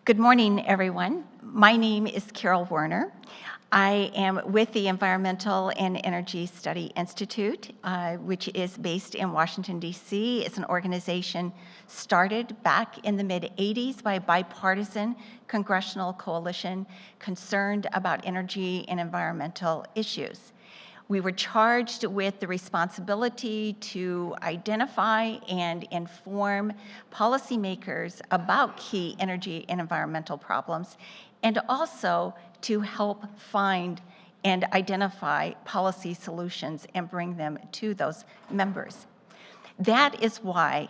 Good morning, everyone. My name is Carol Werner. I am with the Environmental and Energy Study Institute, which is based in Washington, D.C. It's an organization started back in the mid-'80s by a bipartisan congressional coalition concerned about energy and environmental issues. We were charged with the responsibility to identify and inform policymakers about key energy and environmental problems, and also to help find and identify policy solutions and bring them to those members. That is why,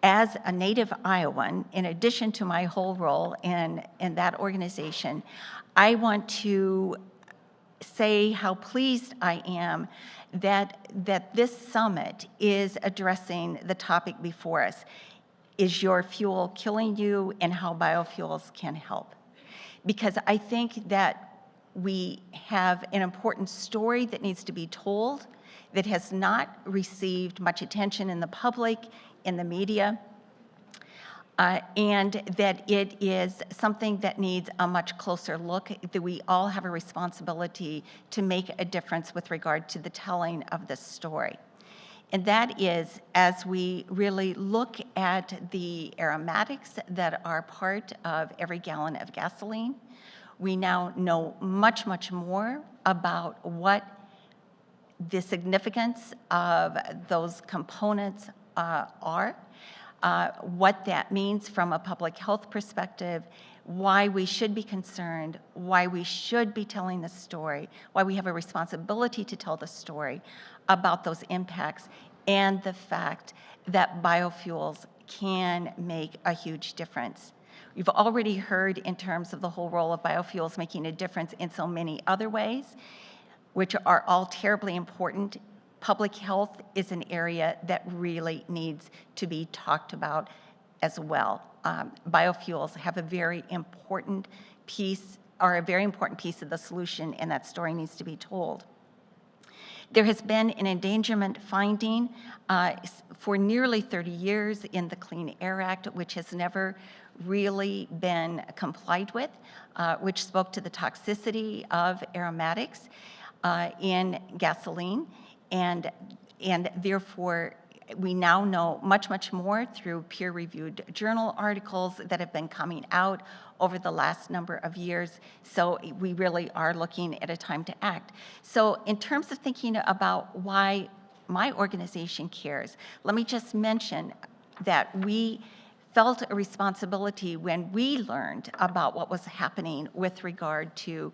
as a native Iowan, in addition to my whole role in that organization, I want to say how pleased I am that this summit is addressing the topic before us. Is your fuel killing you, and how biofuels can help? Because I think that we have an important story that needs to be told that has not received much attention in the public, in the media, and that it is something that needs a much closer look, that we all have a responsibility to make a difference with regard to the telling of this story. And that is, as we really look at the aromatics that are part of every gallon of gasoline, we now know much, much more about what the significance of those components are, what that means from a public health perspective, why we should be concerned, why we should be telling the story, why we have a responsibility to tell the story about those impacts, and the fact that biofuels can make a huge difference. You've already heard in terms of the whole role of biofuels making a difference in so many other ways, which are all terribly important. Public health is an area that really needs to be talked about as well. Biofuels have a very important piece, are a very important piece of the solution, and that story needs to be told. There has been an endangerment finding for nearly 30 years in the Clean Air Act, which has never really been complied with, which spoke to the toxicity of aromatics in gasoline. And therefore, we now know much, much more through peer-reviewed journal articles that have been coming out over the last number of years. So we really are looking at a time to act. So in terms of thinking about why my organization cares, let me just mention that we felt a responsibility when we learned about what was happening with regard to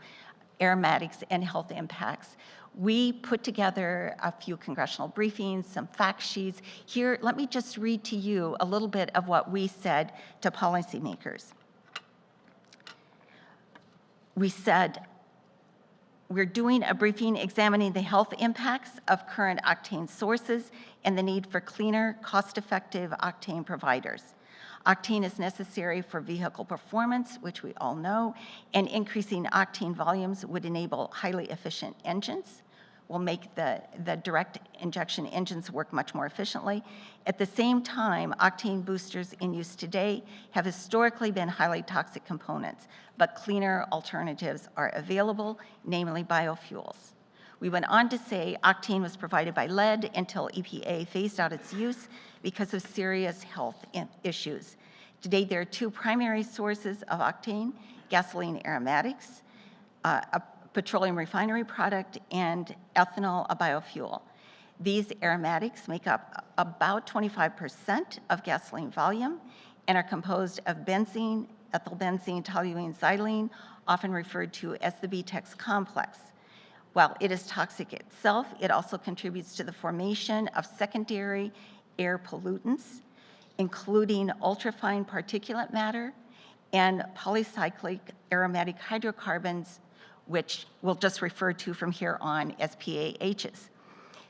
aromatics and health impacts. We put together a few congressional briefings, some fact sheets. Here, let me just read to you a little bit of what we said to policymakers. We said, we're doing a briefing examining the health impacts of current octane sources and the need for cleaner, cost-effective octane providers. Octane is necessary for vehicle performance, which we all know, and increasing octane volumes would enable highly efficient engines, will make the direct injection engines work much more efficiently. At the same time, octane boosters in use today have historically been highly toxic components, but cleaner alternatives are available, namely biofuels. We went on to say octane was provided by lead until EPA phased out its use because of serious health issues. Today, there are two primary sources of octane: gasoline aromatics, a petroleum refinery product, and ethanol, a biofuel. These aromatics make up about 25% of gasoline volume and are composed of benzene, ethylbenzene, toluene, xylene, often referred to as the BTEX complex. While it is toxic itself, it also contributes to the formation of secondary air pollutants, including ultrafine particulate matter and polycyclic aromatic hydrocarbons, which we'll just refer to from here on as PAHs.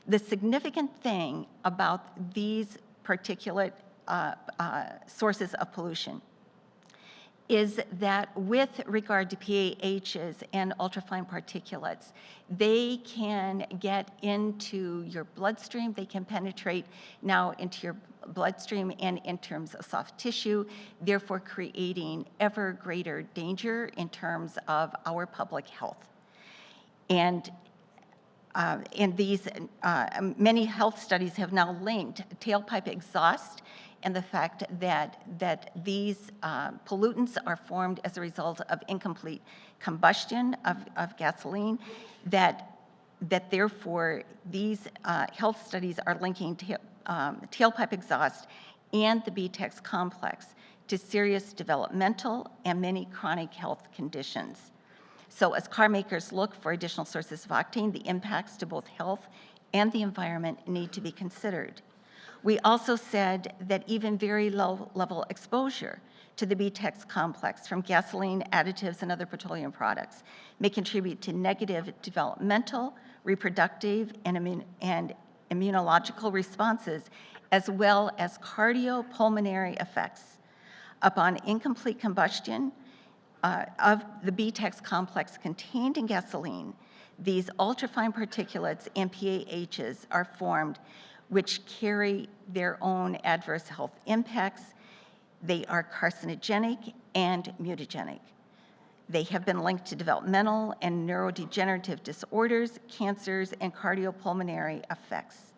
The significant thing about these particulate sources of pollution is that with regard to PAHs and ultrafine particulates, they can get into your bloodstream, they can penetrate now into your bloodstream and in terms of soft tissue, therefore creating ever greater danger in terms of our public health. And these, many health studies have now linked tailpipe exhaust and the fact that these pollutants are formed as a result of incomplete combustion of gasoline, that therefore these health studies are linking tailpipe exhaust and the BTEX complex to serious developmental and many chronic health conditions. So as car makers look for additional sources of octane, the impacts to both health and the environment need to be considered. We also said that even very low-level exposure to the BTEX complex from gasoline, additives, and other petroleum products may contribute to negative developmental, reproductive, and immunological responses, as well as cardiopulmonary effects. Upon incomplete combustion of the BTEX complex contained in gasoline, these ultrafine particulates and PAHs are formed, which carry their own adverse health impacts. They are carcinogenic and mutagenic. They have been linked to developmental and neurodegenerative disorders, cancers, and cardiopulmonary effects.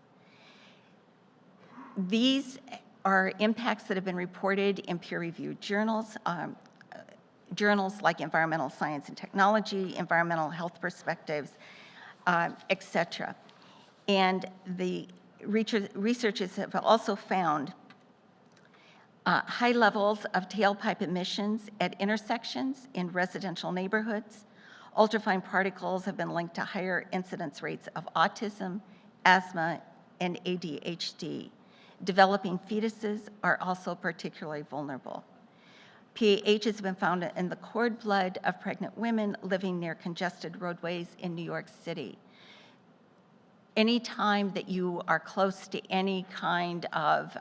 These are impacts that have been reported in peer-reviewed journals, journals like Environmental Science and Technology, Environmental Health Perspectives, et cetera. And the researchers have also found high levels of tailpipe emissions at intersections in residential neighborhoods. Ultrafine particles have been linked to higher incidence rates of autism, asthma, and ADHD. Developing fetuses are also particularly vulnerable. PAH has been found in the cord blood of pregnant women living near congested roadways in New York City. Anytime that you are close to any kind of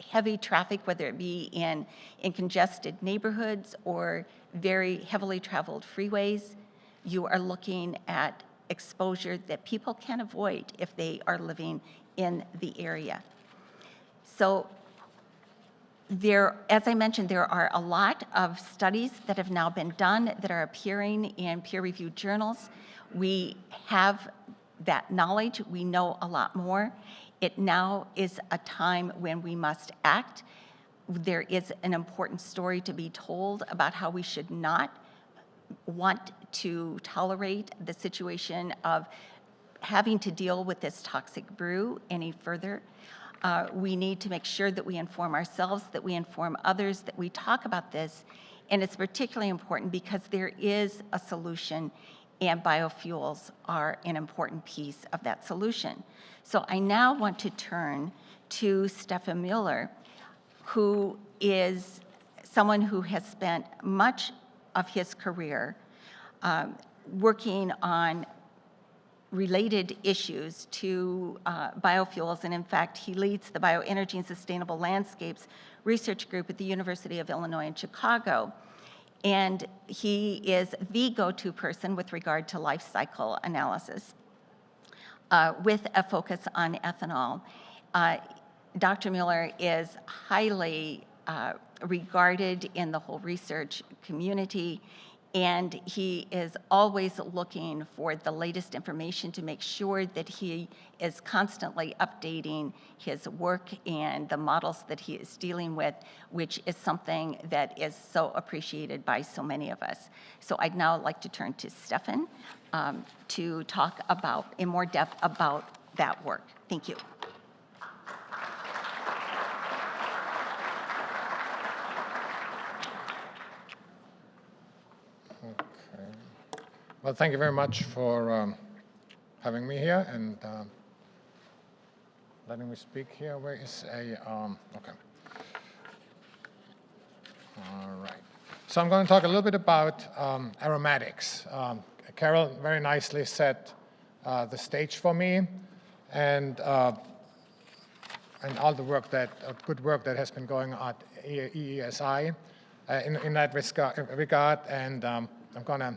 heavy traffic, whether it be in congested neighborhoods or very heavily traveled freeways, you are looking at exposure that people can avoid if they are living in the area. So as I mentioned, there are a lot of studies that have now been done that are appearing in peer-reviewed journals. We have that knowledge. We know a lot more. It now is a time when we must act. There is an important story to be told about how we should not want to tolerate the situation of having to deal with this toxic brew any further. We need to make sure that we inform ourselves, that we inform others, that we talk about this. And it's particularly important because there is a solution, and biofuels are an important piece of that solution. So I now want to turn to Stefan Mueller, who is someone who has spent much of his career working on related issues to biofuels, and in fact, he leads the Bioenergy and Sustainable Landscapes Research Group at the University of Illinois in Chicago. And he is the go-to person with regard to life cycle analysis with a focus on ethanol. Dr. Mueller is highly regarded in the whole research community, and he is always looking for the latest information to make sure that he is constantly updating his work and the models that he is dealing with, which is something that is so appreciated by so many of us. So I'd now like to turn to Stefan to talk about, in more depth, about that work. Thank you. Well, thank you very much for having me here and letting me speak here. Where is okay. All right. So I'm going to talk a little bit about aromatics. Carol very nicely set the stage for me, and all the work good work that has been going on at EESI. in that regard, and I'm going to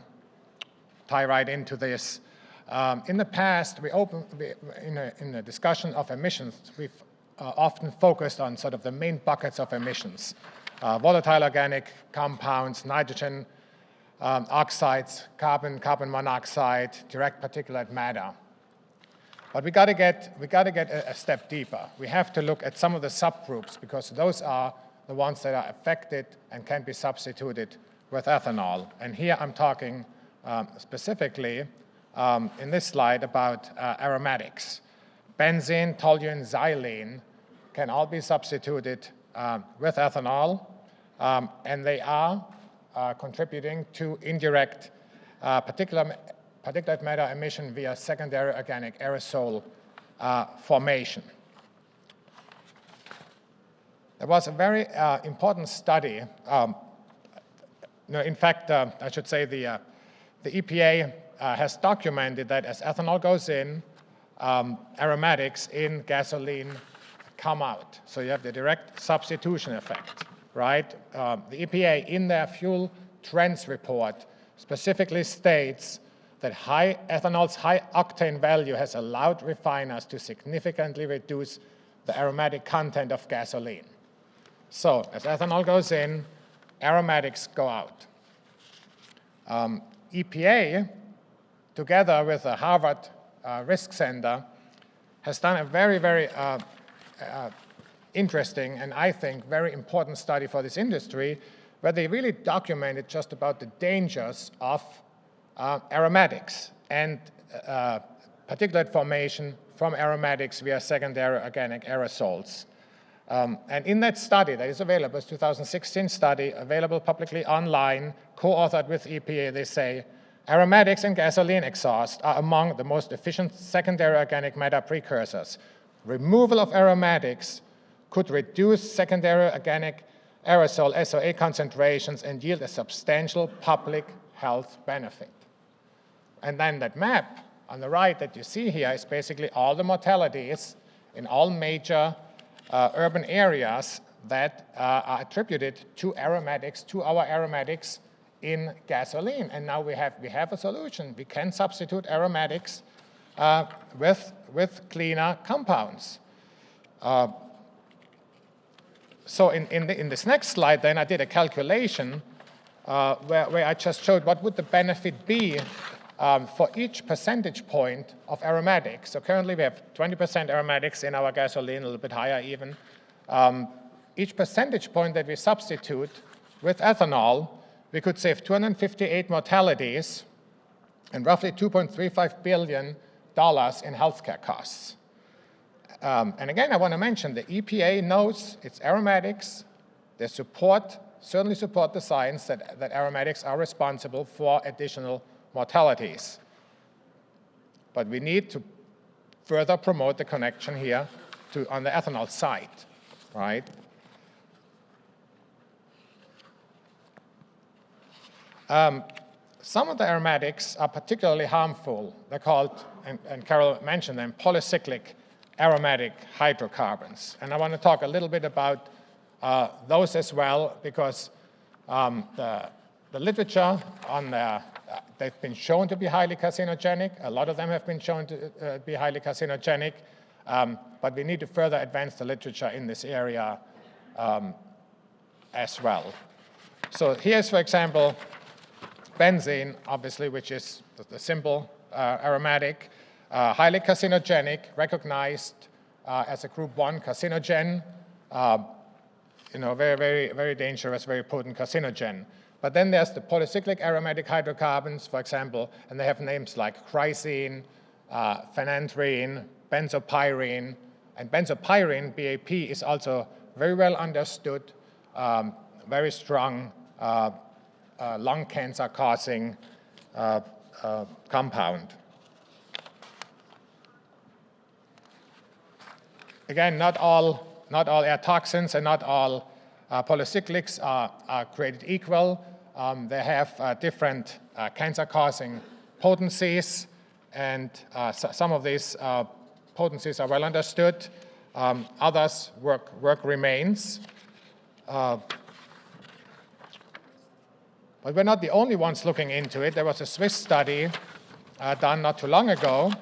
tie right into this. In the past, in the discussion of emissions, we've often focused on sort of the main buckets of emissions: volatile organic compounds, nitrogen oxides, carbon monoxide, direct particulate matter. But we got to get a step deeper. We have to look at some of the subgroups, because those are the ones that are affected and can be substituted with ethanol. And here I'm talking specifically in this slide about aromatics. Benzene, toluene, xylene can all be substituted with ethanol, and they are contributing to indirect particulate matter emission via secondary organic aerosol formation. There was a very important study. In fact, I should say the EPA has documented that as ethanol goes in, aromatics in gasoline come out. So you have the direct substitution effect, right? The EPA, in their fuel trends report, specifically states that ethanol's high octane value has allowed refiners to significantly reduce the aromatic content of gasoline. So as ethanol goes in, aromatics go out. EPA, together with the Harvard Risk Center, has done a very, very interesting and I think very important study for this industry, where they really documented just about the dangers of aromatics and particulate formation from aromatics via secondary organic aerosols. And in that study that is available, it's a 2016 study, available publicly online, co-authored with EPA, they say, aromatics in gasoline exhaust are among the most efficient secondary organic matter precursors. Removal of aromatics could reduce secondary organic aerosol SOA concentrations and yield a substantial public health benefit. And then that map on the right that you see here is basically all the mortalities in all major urban areas that are attributed to aromatics, to our aromatics in gasoline. And now we have a solution. We can substitute aromatics with cleaner compounds. So in this next slide, then, I did a calculation where I just showed what would the benefit be for each percentage point of aromatics. So currently we have 20% aromatics in our gasoline, a little bit higher even. Each percentage point that we substitute with ethanol, we could save 258 mortalities and roughly $2.35 billion in healthcare costs. And again, I want to mention the EPA knows it's aromatics. They certainly support the science that aromatics are responsible for additional mortalities. But we need to further promote the connection here on the ethanol side, right? Some of the aromatics are particularly harmful. They're called, and Carol mentioned them, polycyclic aromatic hydrocarbons. And I want to talk a little bit about those as well, because the literature on they've been shown to be highly carcinogenic. A lot of them have been shown to be highly carcinogenic, but we need to further advance the literature in this area as well. So here's, for example, benzene, obviously, which is the simple aromatic, highly carcinogenic, recognized as a group 1 carcinogen, very, very, very dangerous, very potent carcinogen. But then there's the polycyclic aromatic hydrocarbons, for example, and they have names like chrysene, phenanthrene, benzopyrene, and benzopyrene, BAP, is also very well understood, very strong lung cancer causing compound. Again, not all air toxins and not all polycyclics are created equal. They have different cancer-causing potencies, and some of these potencies are well understood. Others, work remains. But we're not the only ones looking into it. There was a Swiss study done not too long ago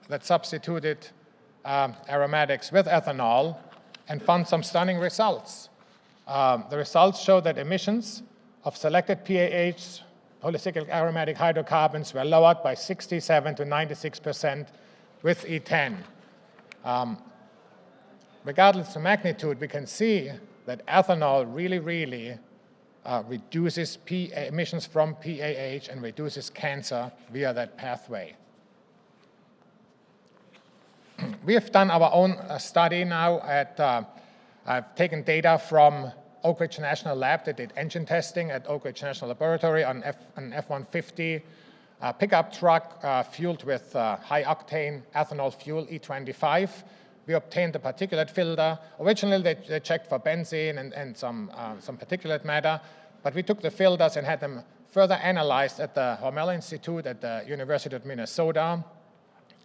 that substituted aromatics with ethanol and found some stunning results. The results show that emissions of selected PAH, polycyclic aromatic hydrocarbons, were lowered by 67 to 96% with E10. Regardless of magnitude, we can see that ethanol really reduces emissions from PAH and reduces cancer via that pathway. We have done our own study now I've taken data from Oak Ridge National Lab that did engine testing at Oak Ridge National Laboratory on an F-150 pickup truck fueled with high-octane ethanol fuel, E25. We obtained the particulate filter. Originally, they checked for benzene and some particulate matter, but we took the filters and had them further analyzed at the Hormel Institute at the University of Minnesota.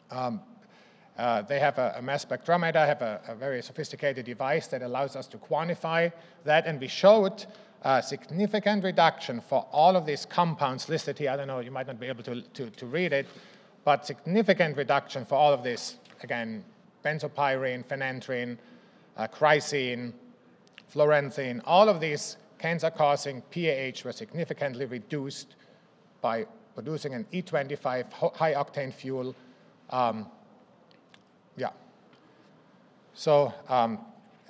They have a mass spectrometer, have a very sophisticated device that allows us to quantify that, and we showed a significant reduction for all of these compounds listed here. I don't know, you might not be able to read it, but significant reduction for all of this, again, benzopyrene, phenanthrene, chrysene, fluorenthine, all of these cancer-causing PAH were significantly reduced by producing an E25 high-octane fuel. So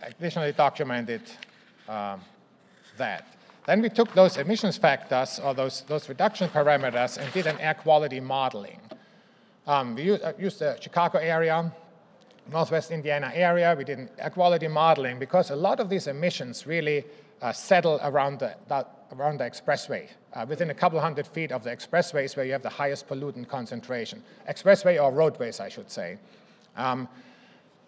additionally documented that. Then we took those emissions factors or those reduction parameters and did an air quality modeling. We used the Chicago area, Northwest Indiana area. We did air quality modeling because a lot of these emissions really settle around the expressway, within a couple hundred feet of the expressways where you have the highest pollutant concentration. Expressway or roadways, I should say.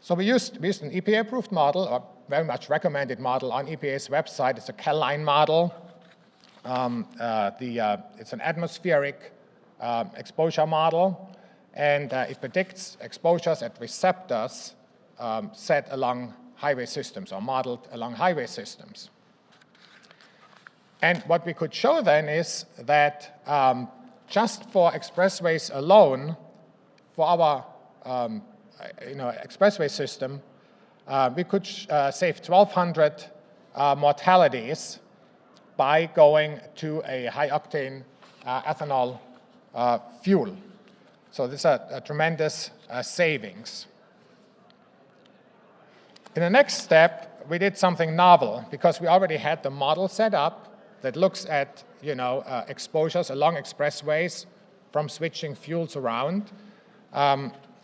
So we used an EPA-approved model, or very much recommended model on EPA's website. It's a CalLine model. It's an atmospheric exposure model, and it predicts exposures at receptors set along highway systems or modeled along highway systems. And what we could show then is that just for expressways alone, for our expressway system, we could save 1,200 mortalities by going to a high-octane ethanol fuel. So this is a tremendous savings. In the next step, we did something novel because we already had the model set up that looks at exposures along expressways from switching fuels around.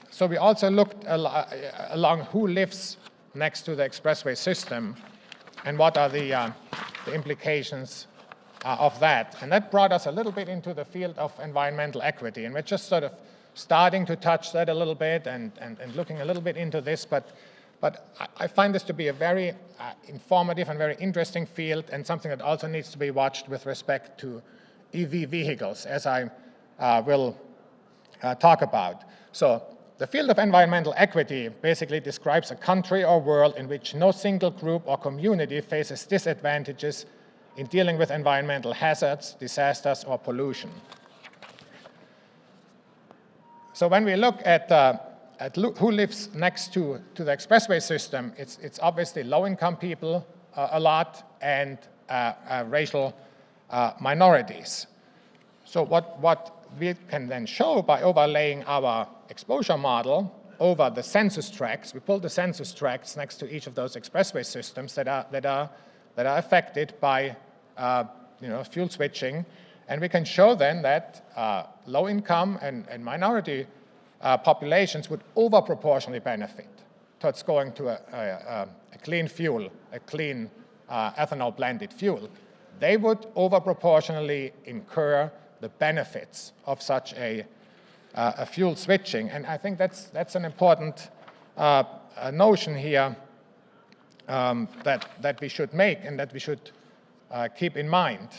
So we also looked along who lives next to the expressway system and what are the implications of that. And that brought us a little bit into the field of environmental equity. And we're just sort of starting to touch that a little bit and looking a little bit into this. But I find this to be a very informative and very interesting field and something that also needs to be watched with respect to EV vehicles, as I will talk about. So the field of environmental equity basically describes a country or world in which no single group or community faces disadvantages in dealing with environmental hazards, disasters, or pollution. So when we look at who lives next to the expressway system, it's obviously low-income people a lot and racial minorities. So what we can then show by overlaying our exposure model over the census tracts, we pull the census tracts next to each of those expressway systems that are affected by fuel switching, and we can show then that low-income and minority populations would overproportionally benefit towards going to a clean fuel, a clean ethanol blended fuel. They would overproportionally incur the benefits of such a fuel switching. And I think that's an important notion here that we should make and that we should keep in mind.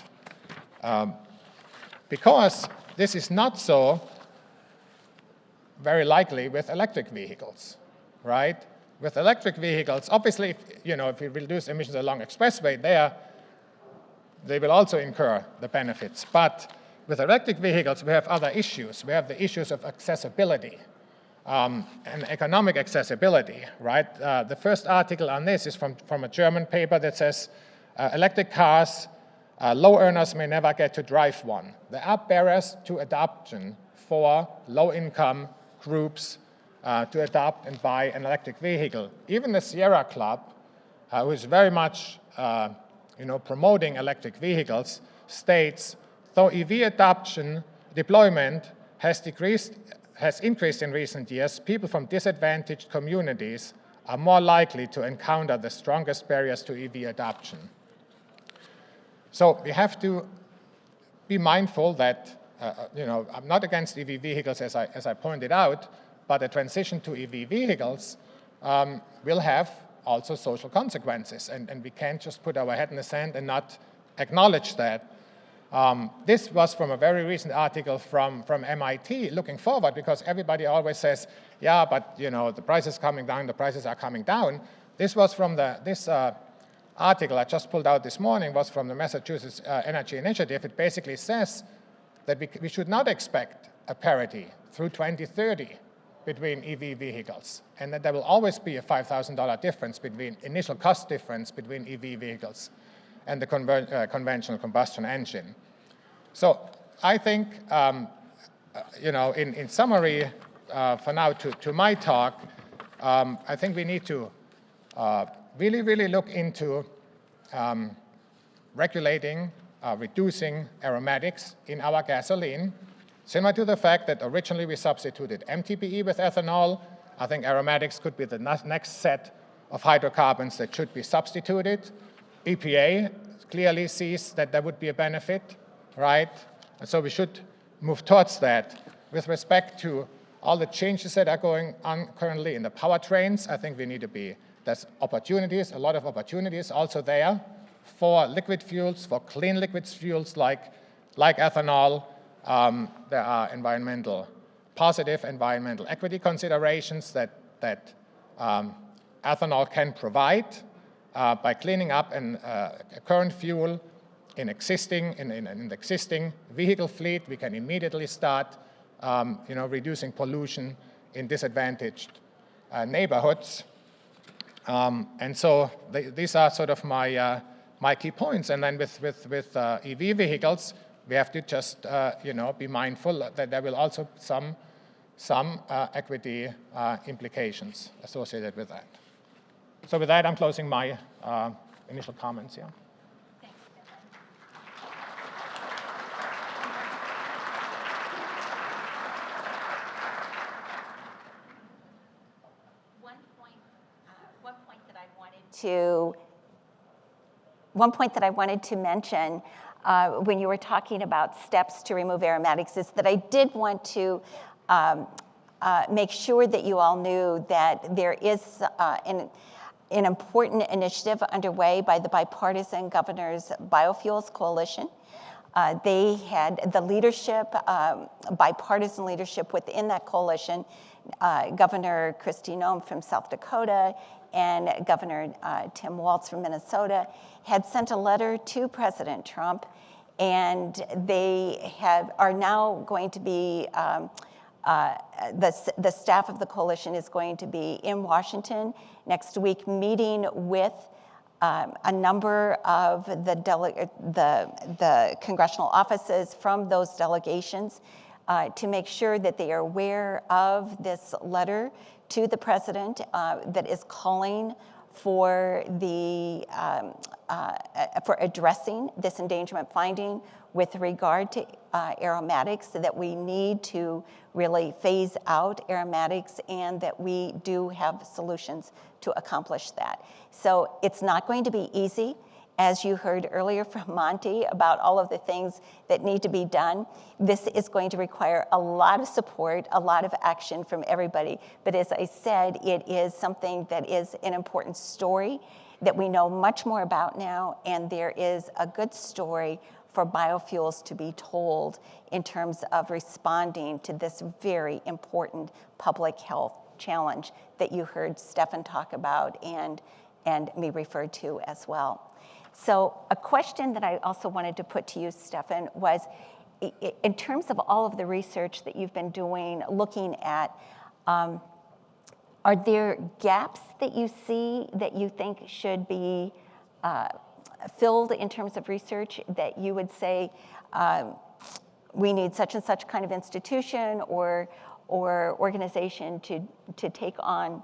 Because this is not so very likely with electric vehicles, right? With electric vehicles, obviously, if we reduce emissions along expressway, they will also incur the benefits. But with electric vehicles, we have other issues. We have the issues of accessibility and economic accessibility, right? The first article on this is from a German paper that says electric cars, low earners may never get to drive one. There are barriers to adoption for low-income groups to adopt and buy an electric vehicle. Even the Sierra Club, who is very much promoting electric vehicles, states, though EV adoption deployment has increased in recent years, people from disadvantaged communities are more likely to encounter the strongest barriers to EV adoption. So we have to be mindful that, I'm not against EV vehicles as I pointed out, but a transition to EV vehicles will have also social consequences, and we can't just put our head in the sand and not acknowledge that. This was from a very recent article from MIT looking forward, because everybody always says, yeah, but the price is coming down, the prices are coming down. This was from this article I just pulled out this morning was from the Massachusetts Energy Initiative. It basically says that we should not expect a parity through 2030 between EV vehicles, and that there will always be a $5,000 difference initial cost difference between EV vehicles and the conventional combustion engine. So I think, in summary, for now to my talk, I think we need to really look into regulating, reducing aromatics in our gasoline, similar to the fact that originally we substituted MTBE with ethanol. I think aromatics could be the next set of hydrocarbons that should be substituted. EPA clearly sees that there would be a benefit, right? And so we should move towards that. With respect to all the changes that are going on currently in the powertrains, I think we need to be, there's opportunities, a lot of opportunities also there for liquid fuels, for clean liquid fuels like ethanol. There are positive environmental equity considerations that ethanol can provide by cleaning up a current fuel in the existing vehicle fleet. We can immediately start reducing pollution in disadvantaged neighborhoods. And so these are sort of my key points. And then with EV vehicles, we have to just be mindful that there will also some equity implications associated with that. So with that, I'm closing my initial comments here. One point that I wanted to mention when you were talking about steps to remove aromatics is that I did want to make sure that you all knew that there is an important initiative underway by the Bipartisan Governors Biofuels Coalition. They had the leadership, bipartisan leadership within that coalition, Governor Kristi Noem from South Dakota and Governor Tim Walz from Minnesota had sent a letter to President Trump, and they are now going to be, the staff of the coalition is going to be in Washington next week meeting with a number of the congressional offices from those delegations to make sure that they are aware of this letter to the president that is calling for for addressing this endangerment finding with regard to aromatics, so that we need to really phase out aromatics and that we do have solutions to accomplish that. So it's not going to be easy. As you heard earlier from Monty about all of the things that need to be done, this is going to require a lot of support, a lot of action from everybody. But as I said, it is something that is an important story that we know much more about now, and there is a good story for biofuels to be told in terms of responding to this very important public health challenge that you heard Stefan talk about and me refer to as well. So a question that I also wanted to put to you, Stefan, was in terms of all of the research that you've been doing, looking at, are there gaps that you see that you think should be filled in terms of research that you would say we need such and such kind of institution or organization to take on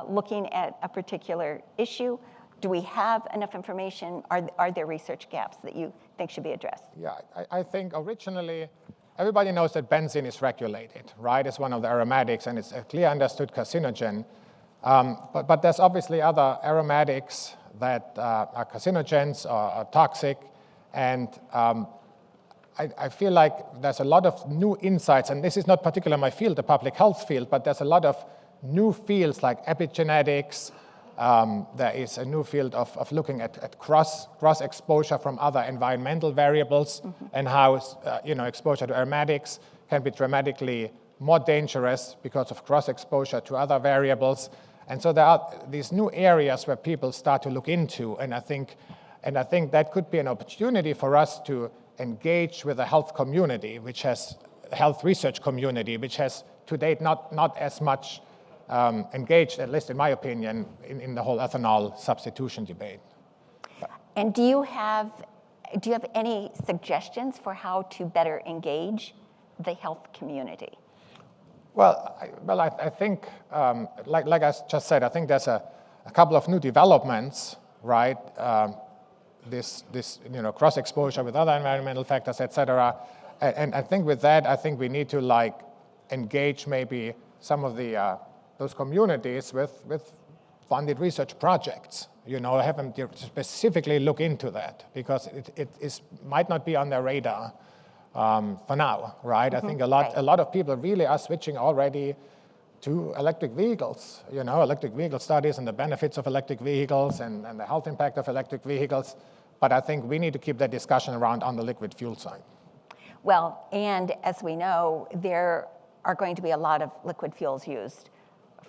looking at a particular issue? Do we have enough information? Are there research gaps that you think should be addressed? Yeah, I think originally, everybody knows that benzene is regulated, right? It's one of the aromatics, and it's a clear understood carcinogen. But there's obviously other aromatics that are carcinogens or are toxic, and I feel like there's a lot of new insights, and this is not particularly my field, the public health field, but there's a lot of new fields like epigenetics. There is a new field of looking at cross exposure from other environmental variables, and how exposure to aromatics can be dramatically more dangerous because of cross exposure to other variables. And so there are these new areas where people start to look into, and I think that could be an opportunity for us to engage with the health community, health research community, which has to date not as much engaged, at least in my opinion, in the whole ethanol substitution debate. And do you have any suggestions for how to better engage the health community? Well, I think, like I just said, I think there's a couple of new developments, right? This cross exposure with other environmental factors, et cetera. And I think with that, I think we need to engage maybe some of those communities with funded research projects, have them specifically look into that, because it might not be on their radar for now, right? I think a lot of people really are switching already to electric vehicles, electric vehicle studies and the benefits of electric vehicles and the health impact of electric vehicles. But I think we need to keep that discussion around on the liquid fuel side. Well, and as we know, there are going to be a lot of liquid fuels used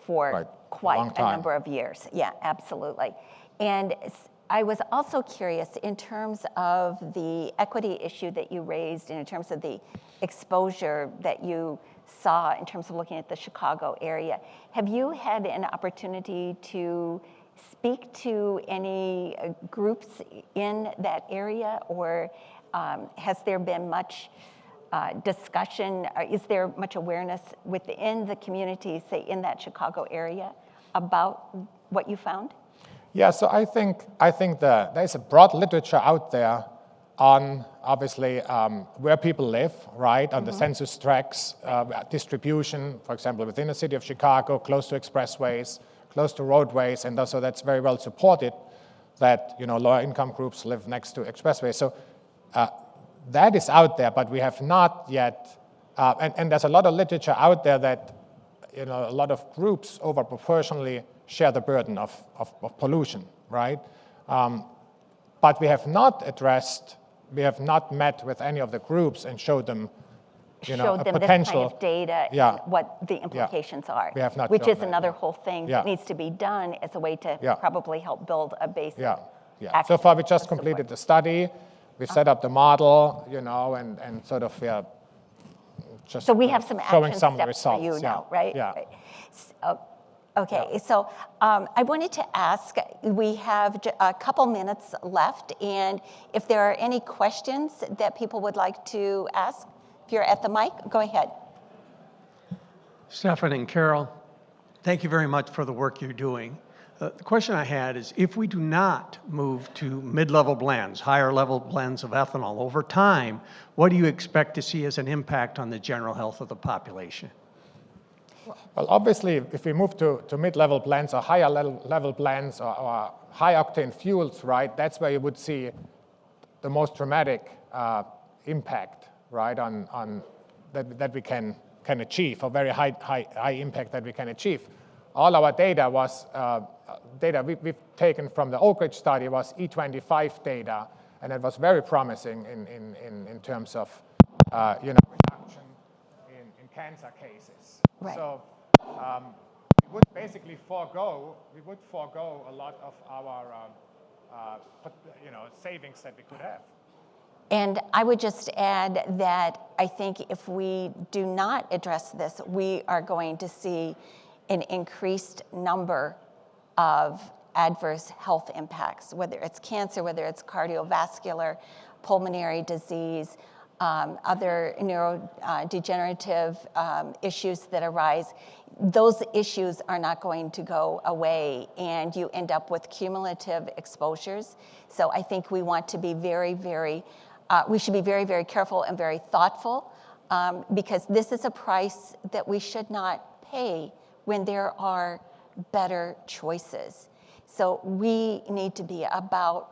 for quite a number of years. Yeah, absolutely. And I was also curious in terms of the equity issue that you raised and in terms of the exposure that you saw in terms of looking at the Chicago area. Have you had an opportunity to speak to any groups in that area, or has there been much discussion? Is there much awareness within the community, say in that Chicago area, about what you found? Yeah, so I think there's a broad literature out there on obviously where people live, right, on the census tracts, distribution, for example, within the city of Chicago, close to expressways, close to roadways, and so that's very well supported that lower income groups live next to expressways. So that is out there, but we have not yet, and there's a lot of literature out there that a lot of groups over proportionally share the burden of pollution, right? But we have not met with any of the groups and showed them, a potential, this kind of data and what the implications are. We have not, which is another whole thing that needs to be done as a way to probably help build a base. So far, we just completed the study. We've set up the model, and sort of just so we have some showing action some steps results. for you now, right? Yeah. Okay, so I wanted to ask, we have a couple minutes left, and if there are any questions that people would like to ask, if you're at the mic, go ahead. Stefan and Carol, thank you very much for the work you're doing. The question I had is, if we do not move to mid-level blends, higher level blends of ethanol over time, what do you expect to see as an impact on the general health of the population? Well, obviously, if we move to mid-level blends or higher level blends or high-octane fuels, right, that's where you would see the most dramatic impact, right, on that we can achieve, or very high impact that we can achieve. All our data was data we've taken from the Oak Ridge study was E25 data, and it was very promising in terms of reduction in cancer cases. Right. So we would basically forego a lot of savings that we could have. And I would just add that I think if we do not address this, we are going to see an increased number of adverse health impacts, whether it's cancer, whether it's cardiovascular, pulmonary disease, other neurodegenerative issues that arise. Those issues are not going to go away, and you end up with cumulative exposures. So I think we want to be we should be very, very careful and very thoughtful, because this is a price that we should not pay when there are better choices. So we need to be about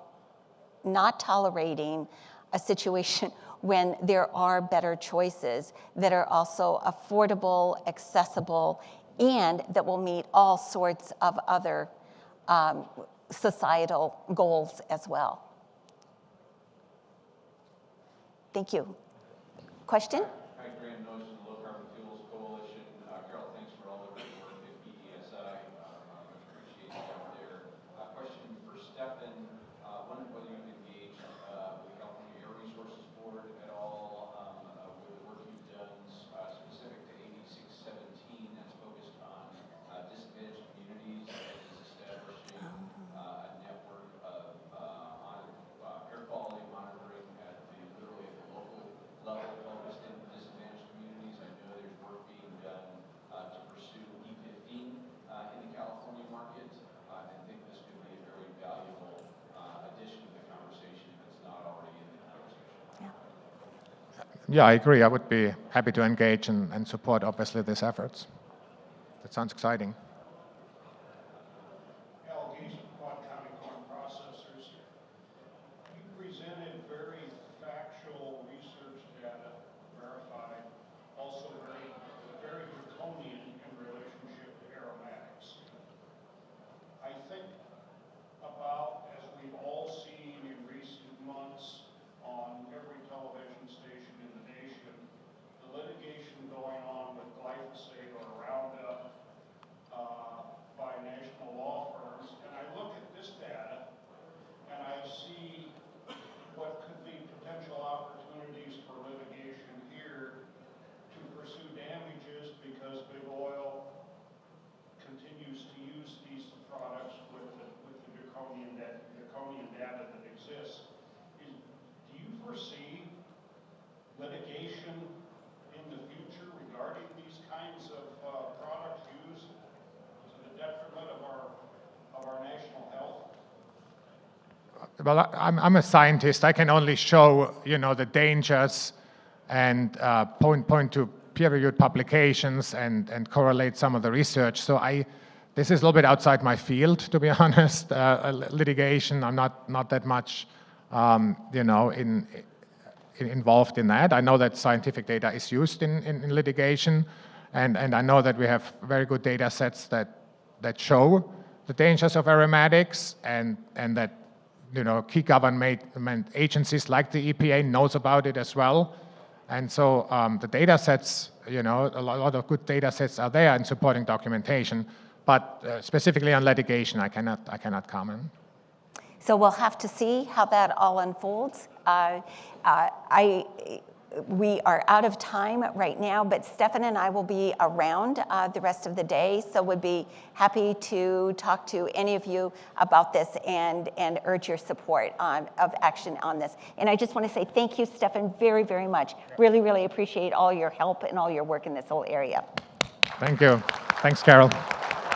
not tolerating a situation when there are better choices that are also affordable, accessible, and that will meet all sorts of other societal goals as well. Thank you. Question? Hi, Graham Noyes from the Low Carbon Fuels Coalition. Carol, thanks for all the great work at BESI. Appreciate it out there. Question for Stefan. Wondering whether you've engaged with the California Air Resources Board at all with the work you've done specific to AB 617 that's focused on disadvantaged communities and is establishing a network of air quality monitoring at literally at the local level focused in disadvantaged communities. I know there's work being done to pursue E15 in the California market. I think this could be a very valuable addition to the conversation if it's not already in the conversation. Yeah, I agree. I would be happy to engage and support, obviously, these efforts. That sounds exciting. You presented very factual research data, verified, also very draconian in relationship to aromatics. I think about, as we've all seen in recent months on every television station in the nation, the litigation going on with glyphosate or Roundup by national law firms, and I look at this data and I see what could be potential opportunities for litigation here to pursue damages because big oil continues to use these products with the draconian data that exists. Do you foresee litigation in the future regarding these kinds of products used to the detriment of our national health? Well, I'm a scientist. I can only show, the dangers and point to peer-reviewed publications and correlate some of the research. So this is a little bit outside my field, to be honest. Litigation, I'm not that much, involved in that. I know that scientific data is used in litigation, and I know that we have very good data sets that show the dangers of aromatics, and that key government agencies like the EPA knows about it as well. And so the data sets, a lot of good data sets are there in supporting documentation, but specifically on litigation, I cannot comment. So we'll have to see how that all unfolds. We are out of time right now, but Stefan and I will be around the rest of the day, so would be happy to talk to any of you about this and urge your support of action on this. And I just want to say thank you, Stefan, very, very much. Really, really appreciate all your help and all your work in this whole area. Thank you. Thanks, Carol.